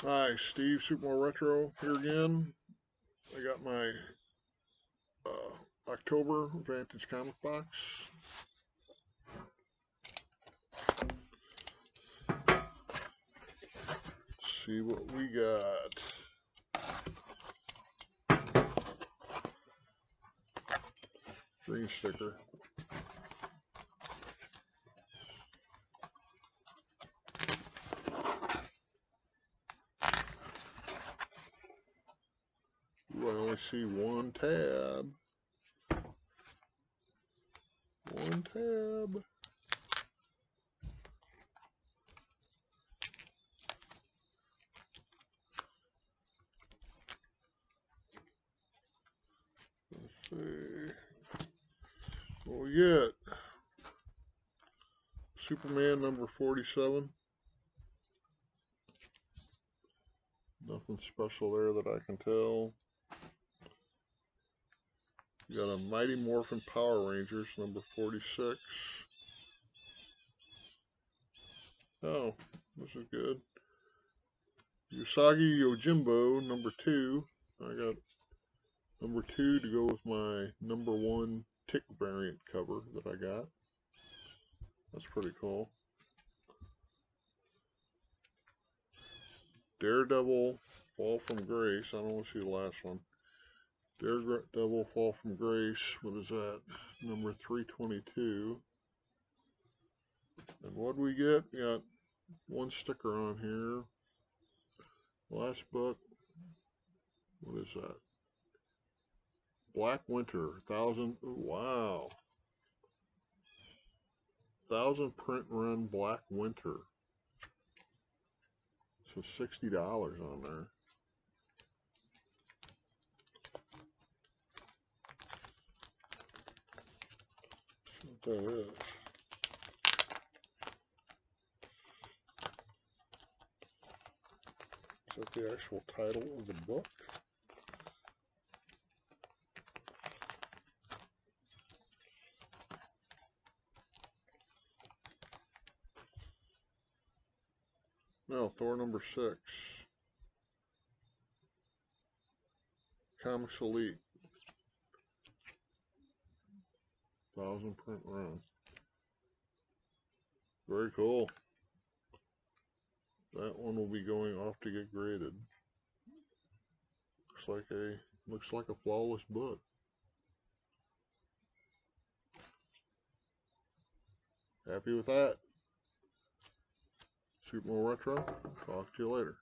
Hi, Steve, Supermore Retro here again. I got my October Vantage comic box. See what we got. Green sticker. Ooh, I only see one tab. One tab. Let's see what we get. Superman number 47. Nothing special there that I can tell. You got a Mighty Morphin Power Rangers number 46. Oh, this is good. Usagi Yojimbo number 2. I got number 2 to go with my number 1 Tick variant cover that I got. That's pretty cool. Daredevil Fall from Grace. I don't want to see the last one. Daredevil Fall from Grace. What is that? Number 322. And what do we get? We got one sticker on here. Last book. What is that? Black Winter. 1,000. Oh, wow. 1,000 print run Black Winter. So $60 on there. That's what that is. Is that the actual title of the book? No, Thor number 6. Comics Elite. 1,000 print run. Very cool. That one will be going off to get graded. Looks like a flawless book. Happy with that. Supermore Retro. Talk to you later.